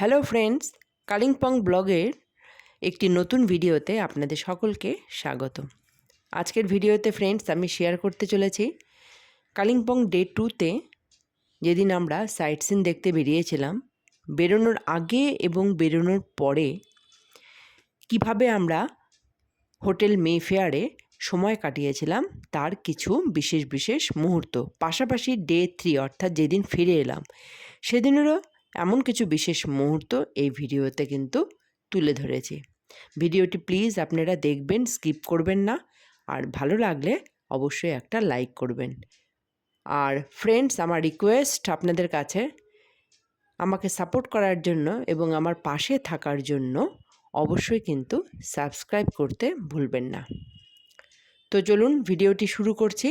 Hello friends, Kalimpong ব্লগের একটি নতুন ভিডিওতে আপনাদের সকলকে স্বাগত। আজকের ভিডিওতে ফ্রেন্ডস আমি শেয়ার করতে চলেছি কালিম্পং ডে 2তে যেদিন আমরা সাইট সিন দেখতে বেরিয়েছিলাম, বেরোনোর আগে এবং বেরোনোর পরে কিভাবে আমরা হোটেল মেফেয়ারে সময় কাটিয়েছিলাম তার কিছু বিশেষ বিশেষ মুহূর্ত। পাশাপাশি ডে 3 অর্থাৎ যেদিন ফিরে এলাম সেদিনেরও এমন কিছু বিশেষ মুহূর্ত এই ভিডিওতে কিন্তু তুলে ধরেছি। ভিডিওটি প্লিজ আপনারা দেখবেন, স্কিপ করবেন না, আর ভালো লাগলে অবশ্যই একটা লাইক করবেন। আর ফ্রেন্ডস, আমার রিকোয়েস্ট আপনাদের কাছে, আমাকে সাপোর্ট করার জন্য এবং আমার পাশে থাকার জন্য অবশ্যই কিন্তু সাবস্ক্রাইব করতে ভুলবেন না। তো চলুন ভিডিওটি শুরু করছি।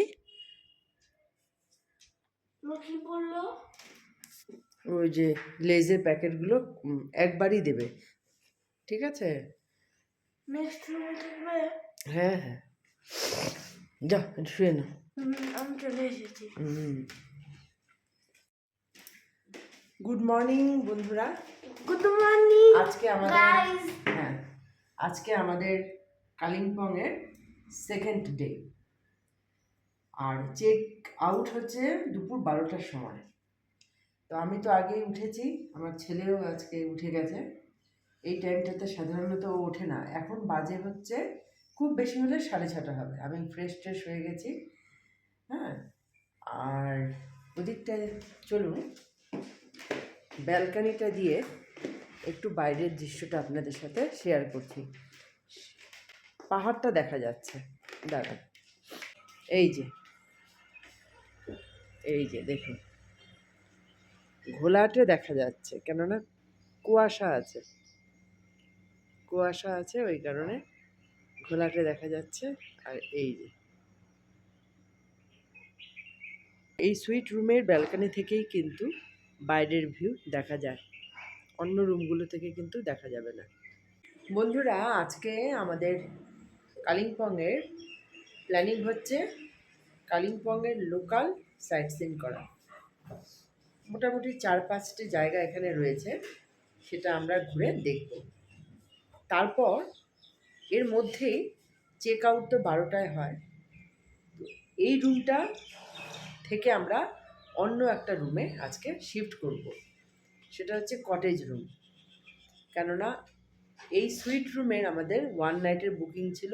ওই যে লেজের প্যাকেটগুলো একবারই দেবে, ঠিক আছে? হ্যাঁ হ্যাঁ, যা শুয়ে না। আমি চলে এসেছি। গুড মর্নিং বন্ধুরা। গুড মর্নিং আজকে আমাদের আজকে আমাদের কালিম্পংয়ের সেকেন্ড ডে, আর চেক আউট হচ্ছে দুপুর 12টার সময়। তো আমি তো আগেই উঠেছি, আমার ছেলেও আজকে উঠে গেছে। এই টাইমটাতে সাধারণত ও ওঠে না। এখন বাজে হচ্ছে খুব বেশি হলে 6:30 হবে। আমি ফ্রেশ ট্রেশ হয়ে গেছি। হ্যাঁ, আর ওদিকটায় চলুন, ব্যালকানিটা দিয়ে একটু বাইরের দৃশ্যটা আপনাদের সাথে শেয়ার করছি। পাহাড়টা দেখা যাচ্ছে, দাঁড়ান, এই যে দেখুন, ঘোলাটে দেখা যাচ্ছে, কেননা কুয়াশা আছে ওই কারণে ঘোলাটে দেখা যাচ্ছে। আর এই সুইট রুমের ব্যালকনি থেকেই কিন্তু বাইরের ভিউ দেখা যায়, অন্য রুমগুলো থেকে কিন্তু দেখা যাবে না। বন্ধুরা, আজকে আমাদের কালিম্পংয়ের প্ল্যানিং হচ্ছে কালিম্পংয়ের লোকাল সাইট সিন করা। মোটামুটি 4-5টি জায়গা এখানে রয়েছে, সেটা আমরা ঘুরে দেখব। তারপর এর মধ্যেই চেক আউট তো 12টায় হয়। তো এই রুমটা থেকে আমরা অন্য একটা রুমে আজকে শিফট করব, সেটা হচ্ছে কটেজ রুম। কেননা এই সুইট রুমের আমাদের 1 নাইটের বুকিং ছিল,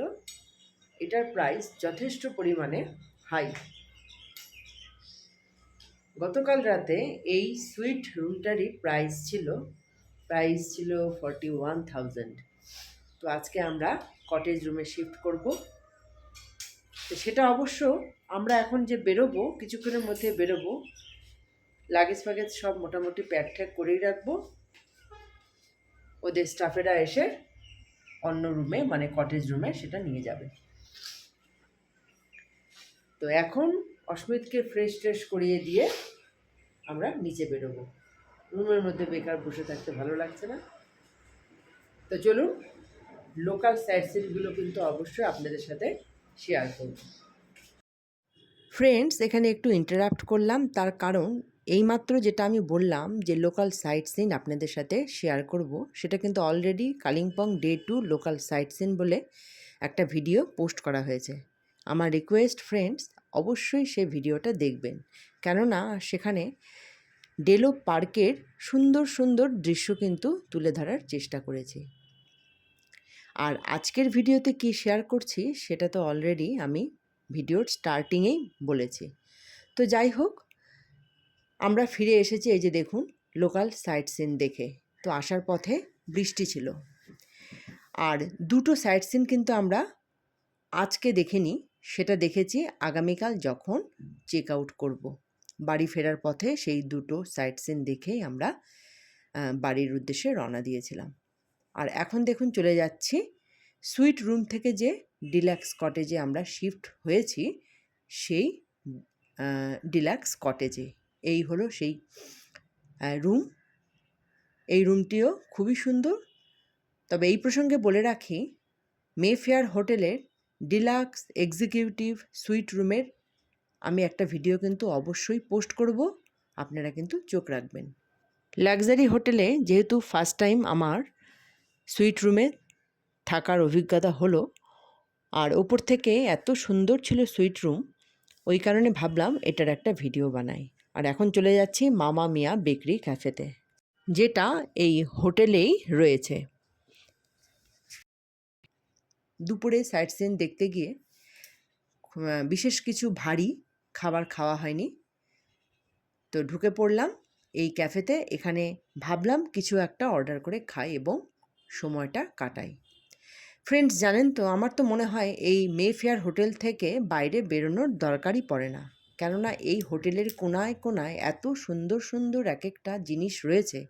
এটার প্রাইস যথেষ্ট পরিমাণে হাই। গতকাল রাতে এই সুইট রুমটারই প্রাইস ছিল 41,000। তো আজকে আমরা কটেজ রুমে শিফট করব। তো সেটা অবশ্য আমরা এখন যে বেরোবো, কিছুক্ষণের মধ্যে বেরোবো, লাগেজ ফ্যাগেজ সব মোটামুটি প্যাক ট্যাক করেই রাখবো। ওদের স্টাফেরা এসে অন্য রুমে, মানে কটেজ রুমে, সেটা নিয়ে যাবে। তো এখন অস্মিতকে ফ্রেশ ট্রেশ করিয়ে দিয়ে আমরা নিচে বেরোবো। রুমের মধ্যে বেকার বসে থাকতে ভালো লাগছে না। তো চলুন, লোকাল সাইট সিনগুলো কিন্তু অবশ্যই আপনাদের সাথে শেয়ার করব। ফ্রেন্ডস, এখানে একটু ইন্টারাপ্ট করলাম, তার কারণ এইমাত্র যেটা আমি বললাম যে লোকাল সাইট সিন আপনাদের সাথে শেয়ার করব, সেটা কিন্তু already Kalimpong day 2 local sightseeing বলে একটা ভিডিও পোস্ট করা হয়েছে। আমার রিকোয়েস্ট ফ্রেন্ডস, অবশ্যই সেই ভিডিওটা দেখবেন, কেননা সেখানে ডেলো পার্কের সুন্দর সুন্দর দৃশ্য কিন্তু তুলে ধরার চেষ্টা করেছি। আর আজকের ভিডিওতে কি শেয়ার করছি সেটা তো অলরেডি আমি ভিডিওর স্টার্টিংয়েই বলেছি। তো যাই হোক, আমরা ফিরে এসেছি, এই যে দেখুন লোকাল সাইট সিন দেখে। তো আসার পথে বৃষ্টি ছিল, আর দুটো সাইট সিন কিন্তু আমরা আজকে দেখিনি, সেটা দেখেছি আগামীকাল যখন চেক আউট করব। বাড়ি ফেরার পথে সেই দুটো সাইট সিন দেখেই আমরা বাড়ির উদ্দেশ্যে রওনা দিয়েছিলাম। আর এখন দেখুন চলে যাচ্ছি সুইট রুম থেকে যে ডিলাক্স কটেজে আমরা শিফট হয়েছি, সেই ডিলাক্স কটেজে। এই হলো সেই রুম। এই রুমটিও খুবই সুন্দর। তবে এই প্রসঙ্গে বলে রাখি, মেফেয়ার হোটেলের ডিলাক্স এক্সিকিউটিভ সুইট রুমের আমি একটা ভিডিও কিন্তু অবশ্যই পোস্ট করব, আপনারা কিন্তু চোখ রাখবেন। লাক্সারি হোটেলে যেহেতু ফার্স্ট টাইম আমার সুইট রুমে থাকার অভিজ্ঞতা হলো, আর ওপর থেকে এত সুন্দর ছিল সুইট রুম, ওই কারণে ভাবলাম এটার একটা ভিডিও বানাই। আর এখন চলে যাচ্ছি মামা মিয়া বেকরি ক্যাফেতে, যেটা এই হোটেলেই রয়েছে। দুপুরে সাইট সিন দেখতে গিয়ে বিশেষ কিছু ভারী খাবার খাওয়া হয়নি, তো ঢুকে পড়লাম এই ক্যাফেতে। এখানে ভাবলাম কিছু একটা অর্ডার করে খাই এবং সময়টা কাটাই। ফ্রেন্ডস, জানেন তো, আমার তো মনে হয় এই মেফেয়ার হোটেল থেকে বাইরে বেরোনোর দরকারই পড়ে না, কেননা এই হোটেলের কোনায় কোনায় এত সুন্দর সুন্দর এক একটা জিনিস রয়েছে।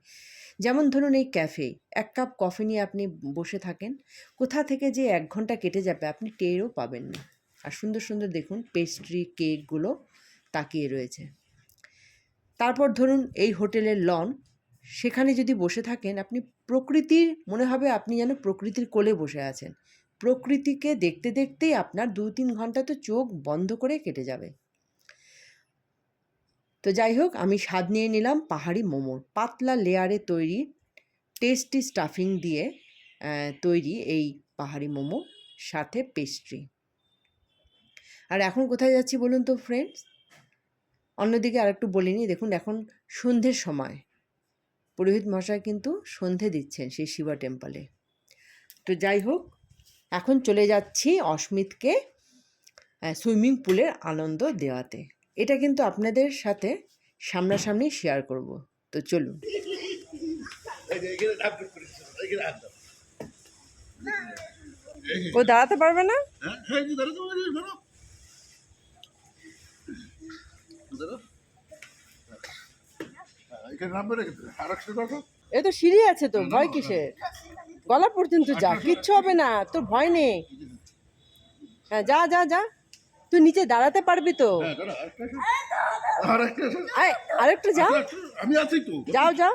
যেমন ধরুন এই ক্যাফে, এক কাপ কফি নিয়ে আপনি বসে থাকেন, কোথা থেকে যে 1 ঘন্টা কেটে যাবে আপনি টেরও পাবেন না। আর সুন্দর সুন্দর দেখুন পেস্ট্রি কেকগুলো তাকিয়ে রয়েছে। তারপর ধরুন এই হোটেলের লন, সেখানে যদি বসে থাকেন আপনি প্রকৃতির মনে হবে আপনি যেন প্রকৃতির কোলে বসে আছেন। প্রকৃতিকে দেখতে দেখতেই আপনার 2-3 ঘন্টা তো চোখ বন্ধ করে কেটে যাবে। তো যাই হোক, আমি স্বাদ নিয়ে নিলাম পাহাড়ি মোমোর। পাতলা লেয়ারে তৈরি, টেস্টি স্টাফিং দিয়ে তৈরি এই পাহাড়ি মোমো, সাথে পেস্ট্রি। আর এখন কোথায় যাচ্ছি বলুন তো ফ্রেন্ডস? অন্যদিকে আরেকটু বলিনি, দেখুন এখন সন্ধ্যের সময়, পুরোহিত মশাই কিন্তু সন্ধে দিচ্ছেন সেই শিবা টেম্পলে। তো যাই হোক, এখন চলে যাচ্ছি অস্মিতকে সুইমিং পুলের আনন্দ দেওয়াতে। এটা কিন্তু আপনাদের সাথে সামনাসামনি শেয়ার করব। তো চলুন। ও দাঁড়াতে পারবে না? এ তো সিঁড়ি আছে, তো ভয় কিসের? গলা পর্যন্ত যা, কিচ্ছু হবে না, তোর ভয় নেই। হ্যাঁ, যা যা যা, তুই নিচে দাঁড়াতে পারবি তো। আরেকটু যা, আমি আছি তো, যাও যাও।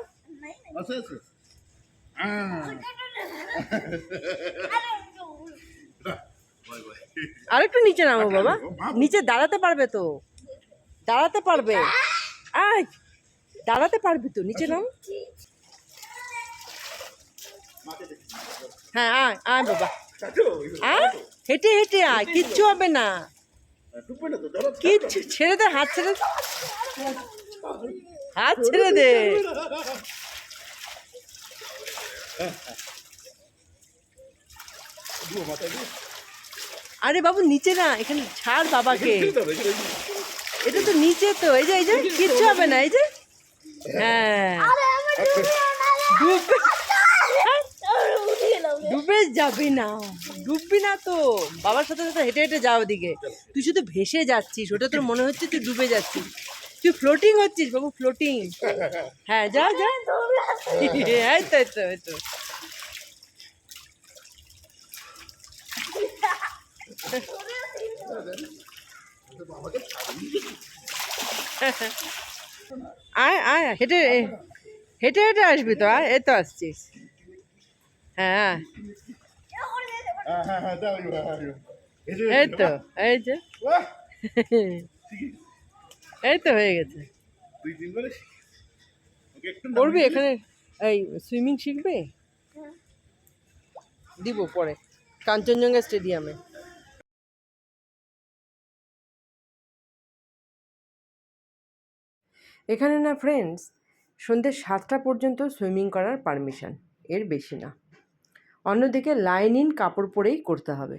আছে আছে। আরেকটু নিচে নামো বাবা, নিচে দাঁড়াতে পারবে তো, দাঁড়াতে পারবে। আয়, দাঁড়াতে পারবি তো, নিচে নাম। হ্যাঁ আয় আয় বাবা, আয়, হেঁটে হেঁটে আয়, কিচ্ছু হবে না, কিচ্ছু। ছেড়ে দে, হাত ছেড়ে দে, হাত ছেড়ে দে। আরে বাবু নিচে না, এখানে ছাড় বাবাকে, এটা তো নিচে তো। এই যে এই যে, কিচ্ছু হবে না, এই যে। হ্যাঁ, ডুবে যাবি না, ডুববি না তো। বাবার সাথে সাথে হেঁটে হেঁটে যাও ওদিকে। তুই শুধু ভেসে যাচ্ছিস, ওটা তোর মনে হচ্ছে তুই ডুবে যাচ্ছিস। তুই ফ্লোটিং হচ্ছিস বাবু, ফ্লোটিং। হ্যাঁ, যা যা, এই তো এই তো এই তো। আয় আয়, হেঁটে হেঁটে হেঁটে আসবি তো, আয়, এই তো আসছিস। হ্যাঁ, এই তো, এই যে, এই তো হয়ে গেছে। করবি এখানে এই সুইমিং শিখবে? দিব পরে কাঞ্চনজঙ্ঘা স্টেডিয়ামে। এখানে না ফ্রেন্ডস, সন্ধ্যে 7টা পর্যন্ত সুইমিং করার পারমিশন, এর বেশি না। অন্যদিকে লাইন ইন কাপড় পরেই করতে হবে।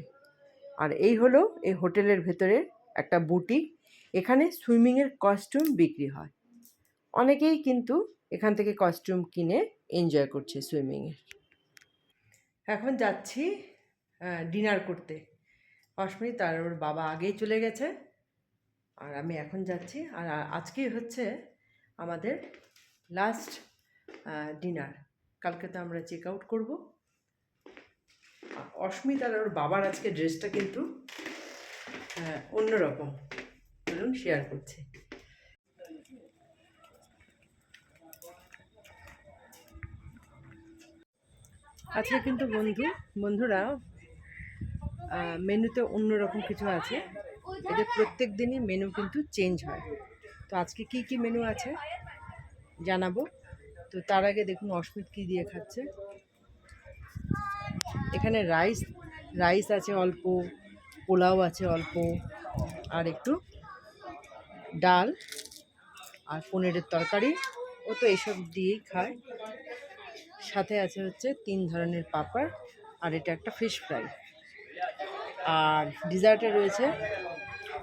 আর এই হলো এই হোটেলের ভেতরে একটা বুটিক, এখানে সুইমিংয়ের কস্টিউম বিক্রি হয়। অনেকেই কিন্তু এখান থেকে কস্টিউম কিনে এনজয় করছে সুইমিংয়ে। এখন যাচ্ছি ডিনার করতে। অস্মিত আর ওর বাবা আগেই চলে গেছে, আর আমি এখন যাচ্ছি। আর আজকেই হচ্ছে আমাদের লাস্ট ডিনার। কালকে তো আমরা চেক আউট করবো। অস্মিত আর ওর বাবার আজকে ড্রেসটা কিন্তু অন্যরকম, বলুন শেয়ার করছি। আজকে কিন্তু বন্ধুরা মেনুতে অন্যরকম কিছু আছে। এদের প্রত্যেক দিনই মেনু কিন্তু চেঞ্জ হয়। তো আজকে কি কি মেনু আছে জানাবো। তো তার আগে দেখুন অস্মিত কী দিয়ে খাচ্ছে। এখানে রাইস আছে অল্প, পোলাও আছে অল্প, আর একটু ডাল আর পনিরের তরকারি। ও তো এসব দিয়েই খায়। সাথে আছে হচ্ছে 3 ধরনের পাঁপড়, আর এটা একটা ফিশ ফ্রাই। আর ডিজার্টে রয়েছে,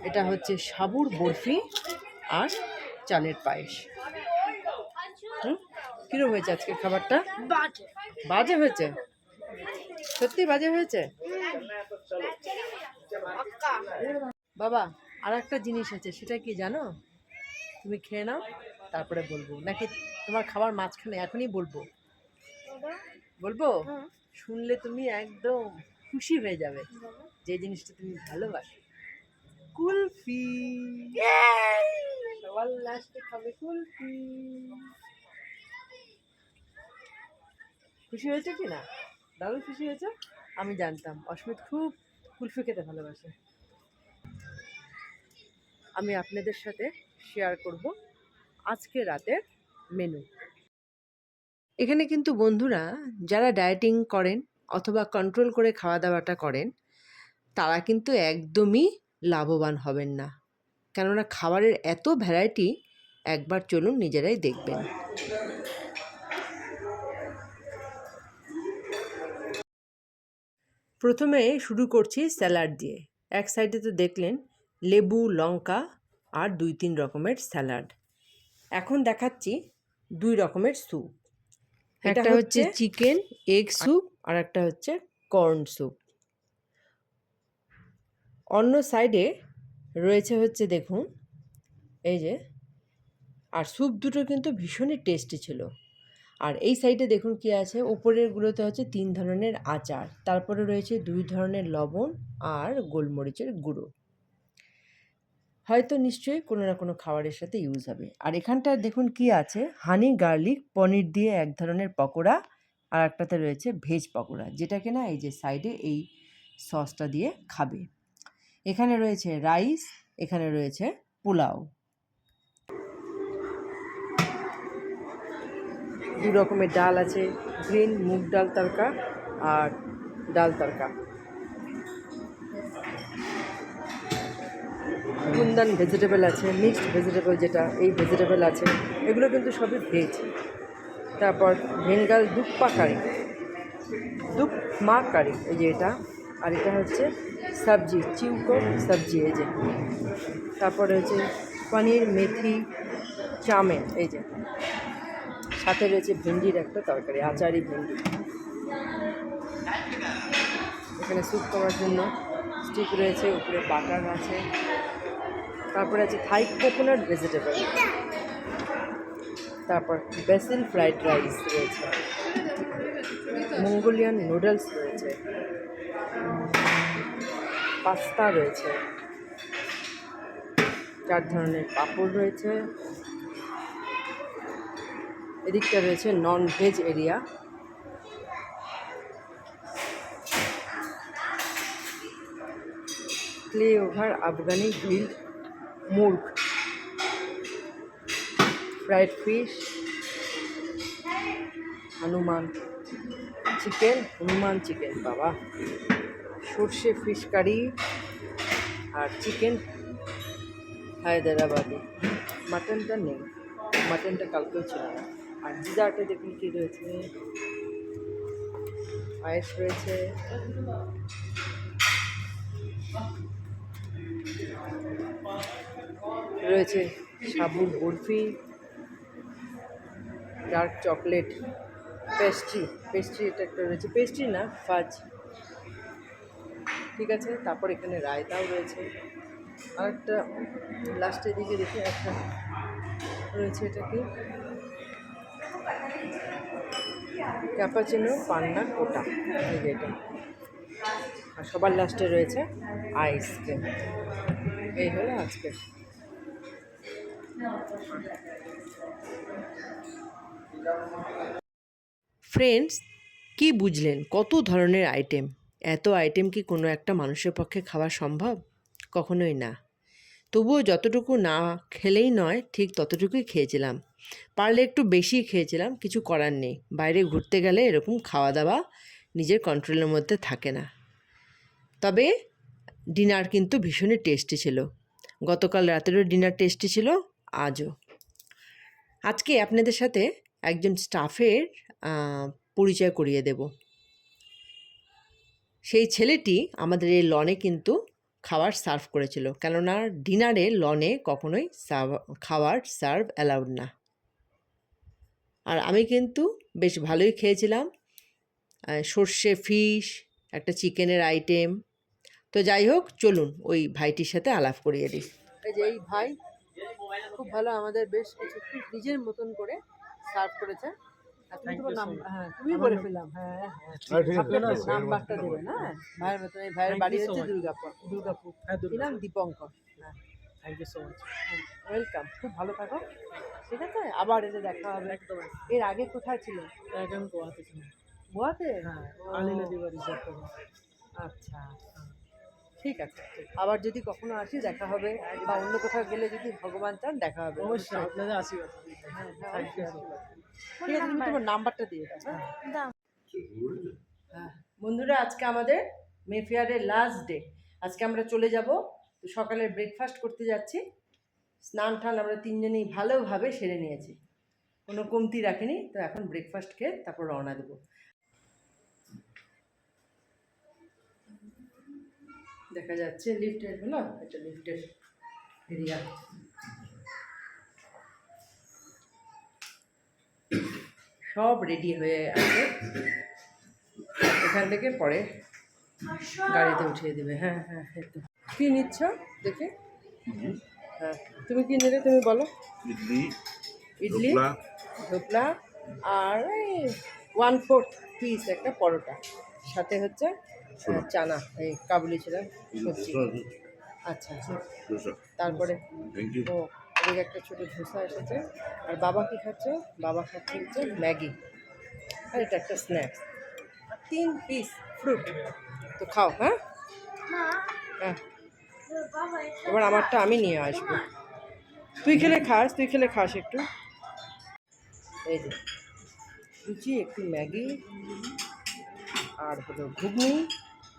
এটা হচ্ছে সাবুর বরফি আর চালের পায়েস। কীরকম হয়েছে আজকে খাবারটা? বাজে। বাজে হয়েছে? সত্যি বাজে হয়েছে? বাবা, আর একটা জিনিস আছে, সেটা কি জানো? তুমি খেয়ে নাও, তারপরে বলবো, নাকি তোমার খাবার মাঝখানে এখনই বলবো? বলবো? শুনলে তুমি একদম খুশি হয়ে যাবে, যে জিনিসটা তুমি ভালোবাসো। কুলফি। সবার লাস্টে খাবে কুলফি। খুশি হয়েছে কি না? দারুণ খুশি হয়েছে। আমি জানতাম অস্মিত খুব কুলফি খেতে ভালোবাসে। আমি আপনাদের সাথে শেয়ার করব আজকে রাতের মেনু। এখানে কিন্তু বন্ধুরা, যারা ডায়েটিং করেন অথবা কন্ট্রোল করে খাওয়া দাওয়াটা করেন, তারা কিন্তু একদমই লাভবান হবেন না, কেননা খাবারের এত ভ্যারাইটি। একবার চলুন, নিজেরাই দেখবেন। প্রথমে শুরু করছি স্যালাড দিয়ে। এক সাইডে তো দেখলেন লেবু, লঙ্কা আর 2-3 রকমের স্যালাড। এখন দেখাচ্ছি 2 রকমের স্যুপ। একটা হচ্ছে চিকেন এগ স্যুপ, আর একটা হচ্ছে কর্ন স্যুপ। অন্য সাইডে রয়েছে হচ্ছে দেখুন এই যে, আর স্যুপ দুটো কিন্তু ভীষণই টেস্টি ছিল। আর এই সাইডে দেখুন কি আছে, উপরেরগুলোতে হচ্ছে 3 ধরনের আচার, তারপরে রয়েছে 2 ধরনের লবণ আর গোলমরিচের গুঁড়ো। হয়তো নিশ্চয়ই কোনো না কোনো খাবারের সাথে ইউজ হবে। আর এখানটায় দেখুন কি আছে, হানি গার্লিক পনির দিয়ে এক ধরনের পকোড়া, আর একটাতে রয়েছে ভেজ পকোড়া, যেটা কিনা এই যে সাইডে এই সসটা দিয়ে খাবে। এখানে রয়েছে রাইস, এখানে রয়েছে পোলাও। 2 রকমের ডাল আছে, গ্রিন মুগ ডাল তরকা আর ডাল তরকা। কুন্দন ভেজিটেবল আছে, মিক্সড ভেজিটেবল যেটা, এই ভেজিটেবল আছে। এগুলো কিন্তু সবই ভেজ। তারপর বেঙ্গল দুপ্পা কারি, দুপমা কারি, এই যে এটা। আর এটা হচ্ছে সবজি, চিউকো সবজি, এই যে। তারপরে হচ্ছে পনির মেথি চাউমিন, এই যে। সাথে রয়েছে ভেন্ডির একটা তরকারি, আচারি ভেন্ডি। এখানে স্যুপ করার জন্য স্টিক রয়েছে, উপরে বাটার আছে। তারপরে আছে থাই কোকোনাট ভেজিটেবল। তারপর বেসিল ফ্রাইড রাইস রয়েছে, মঙ্গোলিয়ান নুডলস রয়েছে, পাস্তা রয়েছে, 4 ধরনের পাঁপড় রয়েছে। এদিকটা রয়েছে non veg area. Clay over Afghani grilled murgh, fried fish, Hanuman chicken, বাবা, সর্ষে ফিশ কারি আর চিকেন হায়দ্রাবাদি। মাটনটা নেই, মাটনটা কালকেও ছিল না। আর ডিজার্টে দেখুন কী রয়েছে, পায়েস রয়েছে, রয়েছে সাবুর বরফি, ডার্ক চকলেট পেস্ট্রি এটা একটা রয়েছে, পেস্ট্রি না ফাজ, ঠিক আছে। তারপর এখানে রায়তাও রয়েছে। আর একটা লাস্টের দিকে দেখে একটা রয়েছে, এটা কি ক্যাপাচিনো পান্না কোটা, এই যে এটা। আর সবার লাস্টে রয়েছে আইসক্রিম। এই হলো আজকে। ফ্রেন্ডস, কি বুঝলেন? কত ধরনের আইটেম! এত আইটেম কি কোনো একটা মানুষের পক্ষে খাওয়া সম্ভব? কখনোই না। তবুও যতটুকু না খেলেই নয়, ঠিক ততটুকুই খেয়েছিলাম। পারলে একটু বেশি খেয়েছিলাম, কিছু করার নেই, বাইরে ঘুরতে গেলে এরকম খাওয়া দাওয়া নিজের কন্ট্রোলের মধ্যে থাকে না। তবে ডিনার কিন্তু ভীষণই টেস্টি ছিল। গতকাল রাতেরও ডিনার টেস্টি ছিল, আজও। আজকে আপনাদের সাথে একজন স্টাফের পরিচয় করিয়ে দেব। সেই ছেলেটি আমাদের এই লনে কিন্তু খাবার সার্ভ করেছিল, কেননা ডিনারে লনে কখনোই খাবার সার্ভ অ্যালাউড না। আর আমি কিন্তু বেশ ভালোই খেয়েছিলাম, সর্ষে ফিশ, একটা চিকেনের আইটেম। তো যাই হোক, চলুন ওই ভাইটির সাথে আলাপ করিয়ে দিই। এই যে এই ভাই খুব ভালো, আমাদের বেশ কিছু নিজের মতন করে সার্ভ করেছে। তুমি বলে ফেললাম, নাম্বারটা দেবেন। হ্যাঁ, ভাইয়ের মতন। এই ভাইয়ের বাড়ি হচ্ছে দুর্গাপুর। কি নাম? দীপঙ্কর। হ্যাঁ, thank you so much. Welcome, খুব ভালো থাকো। ঠিক আছে, আবার এসে দেখা হবে। একদম। এর আগে কোথায় ছিল? এখন গোয়াতে ছিলাম। গোয়াতে? হ্যাঁ, ও, আলিলা দিবা রিসর্ট। আচ্ছা, ঠিক আছে। আবার যদি কখনো আসি দেখা হবে, বা অন্য কোথাও গেলে যদি ভগবান চান দেখা হবে। অবশ্যই আপনাদের আশীর্বাদ। হ্যাঁ, থ্যাংক ইউ সো মাচ। ঠিক আছে, তুমি তোমার নাম্বারটা দিয়ে দাও। দাও। হ্যাঁ বন্ধুরা, আজকে আমাদের মেফেয়ারের লাস্ট ডে। আজকে আমরা চলে যাব, তো সকালের ব্রেকফাস্ট করতে যাচ্ছি। স্নান টান আমরা তিনজনেই ভালোভাবে সেরে নিয়েছি, কোনো কমতি রাখিনি। তো এখন ব্রেকফাস্ট খেয়ে তারপর রওনা দেবো। দেখা যাচ্ছে লিফটের হলো, এটা লিফটের এরিয়া। সব রেডি হয়ে আছে, এখান থেকে পরে গাড়িতে উঠিয়ে দেবে। হ্যাঁ হ্যাঁ, একটু কী নিচ্ছ দেখে? হ্যাঁ, তুমি কী নেবে তুমি বলো? ইডলি, ইডলি, ধোকলা, ধোকলা, আর 1/4 পিস একটা পরোটা, সাথে হচ্ছে চানা, এই কাবুলি ছোলা সবজি। আচ্ছা, ধোসা। তারপরে থ্যাংক ইউ। ও ওদিকে একটা ছোটো ধোসা এসেছে। আর বাবা কী খাচ্ছে? বাবা খাচ্ছে হচ্ছে ম্যাগি, আর এটা একটা স্ন্যাক্স, আর 3 পিস ফ্রুট। তো খাও। হ্যাঁ হ্যাঁ, বাবা এবার আমারটা আমি নিয়ে আসবো। তুই খেলে খাস একটু। এই যে লুচি, একটু ম্যাগি, আর হলো ঘুগনি,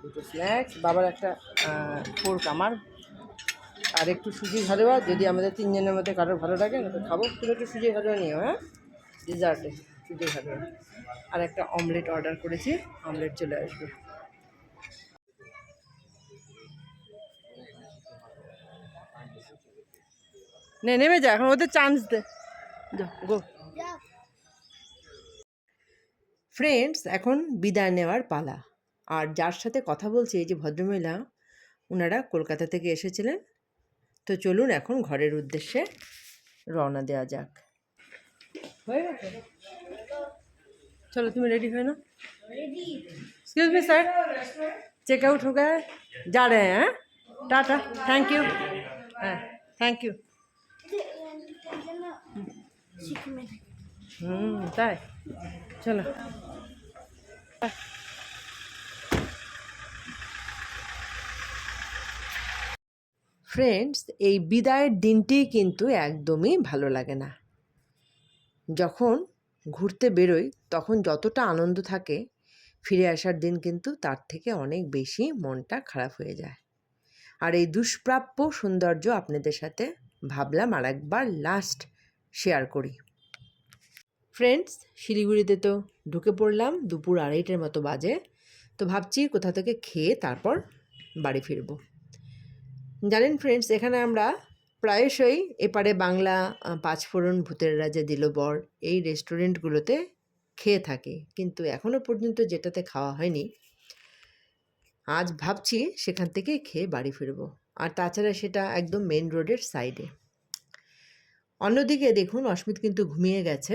দুটো স্ন্যাক্স, বাবার একটা ফোর্ক আমার, আর একটু সুজির হালুয়া, যদি আমাদের তিনজনের মধ্যে কারোর ভালো লাগে না তো খাবো। তুমি একটু সুজির হালুয়া নিও। হ্যাঁ, ডিজার্টে সুজির হালুয়া, আর একটা অমলেট অর্ডার করেছি, অমলেট চলে আসবে। নেমে যা, এখন ওদের চান্স দে। গো ফ্রেন্ডস, এখন বিদায় নেওয়ার পালা। আর যার সাথে কথা বলছি, এই যে ভদ্রমহিলা, ওনারা কলকাতা থেকে এসেছিলেন। তো চলুন এখন ঘরের উদ্দেশ্যে রওনা দেওয়া যাক। হয়ে গেছে? चलो तुम रेडी हो ना? एक्सक्यूज मी सर, चेकआउट हो गया है, जा रहे हैं। Tata, thank you. हाँ, थैंक यू। তাই, চলো। ফ্রেন্ডস, এই বিদায়ের দিনটি কিন্তু একদমই ভালো লাগে না। যখন ঘুরতে বেরোই তখন যতটা আনন্দ থাকে, ফিরে আসার দিন কিন্তু তার থেকে অনেক বেশি মনটা খারাপ হয়ে যায়। আর এই দুষ্প্রাপ্য সৌন্দর্য আপনাদের সাথে ভাবলাম আর একবার লাস্ট শেয়ার করি। ফ্রেন্ডস, শিলিগুড়িতে তো ঢুকে পড়লাম, দুপুর 2:30টার মতো বাজে। তো ভাবছি কোথা থেকে খেয়ে তারপর বাড়ি ফিরব। জানেন ফ্রেন্ডস, এখানে আমরা প্রায়শই এপারে বাংলা, পাঁচফোড়ন, ভূতের রাজা, দিল বর, এই রেস্টুরেন্টগুলোতে খেয়ে থাকি, কিন্তু এখনও পর্যন্ত যেটাতে খাওয়া হয়নি। আজ ভাবছি সেখান থেকে খেয়ে বাড়ি ফিরব। আর তাছাড়া সেটা একদম মেন রোডের সাইডে। অন্যদিকে দেখুন, অস্মিত কিন্তু ঘুমিয়ে গেছে,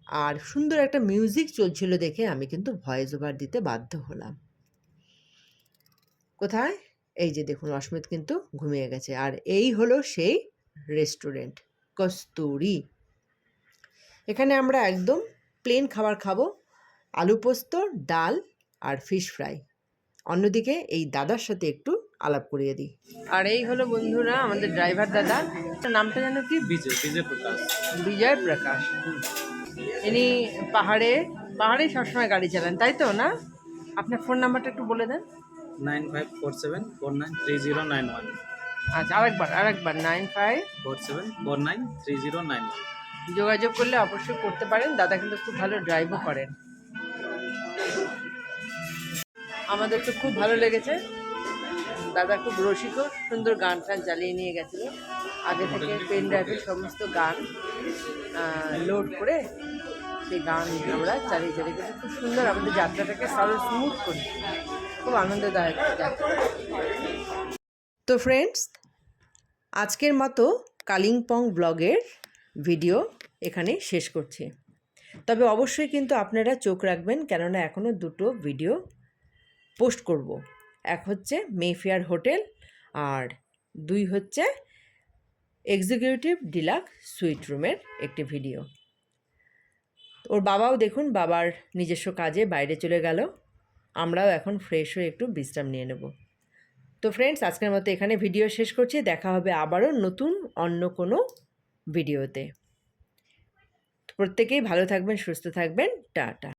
আর সুন্দর একটা মিউজিক চলছিল দেখে আমি কিন্তু ভয়েস ওভার দিতে বাধ্য হলাম। কোথায়? এই যে দেখুন, অস্মিত কিন্তু ঘুমিয়ে গেছে। আর এই হলো সেই রেস্টুরেন্ট, কস্তুরি। এখানে আমরা একদম প্লেন খাবার খাবো, আলু পোস্ত, ডাল আর ফিশ ফ্রাই। অন্যদিকে এই দাদার সাথে একটু আলাপ করিয়ে দিই। আর এই হলো বন্ধুরা আমাদের ড্রাইভার দাদা, নামটা যেন কি? বিজয় প্রকাশ। বিজয় প্রকাশ। ইনি পাহাড়ে সবসময় গাড়ি চালান, তাই তো না? আপনার ফোন নাম্বারটা একটু বলে দেন। 9547493091। আচ্ছা, আরেকবার 95। 47493091। যোগাযোগ করলে অবশ্যই করতে পারেন। দাদা কিন্তু খুব ভালো ড্রাইভও করেন। আমাদের তো খুব ভালো লেগেছে। দাদা খুব রসিকও, সুন্দর গান টান চালিয়ে নিয়ে গেছিলো। আগে থেকে পেন ড্রাইভের সমস্ত গান লোড করে সেই গান আমরা চালিয়ে গেছি। খুব সুন্দর আমাদের যাত্রাটাকে সরল স্মুথ করি, খুব আনন্দদায়ক যাত্রা। তো ফ্রেন্ডস, আজকের মতো কালিম্পং ব্লগের ভিডিও এখানে শেষ করছি। তবে অবশ্যই কিন্তু আপনারা চোখ রাখবেন, কেননা এখনও দুটো ভিডিও পোস্ট করব। এক হচ্ছে মেফেয়ার হোটেল, আর 2 হচ্ছে এক্সিকিউটিভ ডিলাক্স সুইট রুমের একটি ভিডিও। ওর বাবাও দেখুন, বাবার নিজস্ব কাজে বাইরে চলে গেল। আমরাও এখন ফ্রেশ হয়ে একটু বিশ্রাম নিয়ে নেব। তো ফ্রেন্ডস, আজকের মতো এখানে ভিডিও শেষ করছি। দেখা হবে আবারও নতুন অন্য কোনো ভিডিওতে। প্রত্যেকেই ভালো থাকবেন, সুস্থ থাকবেন। টাটা।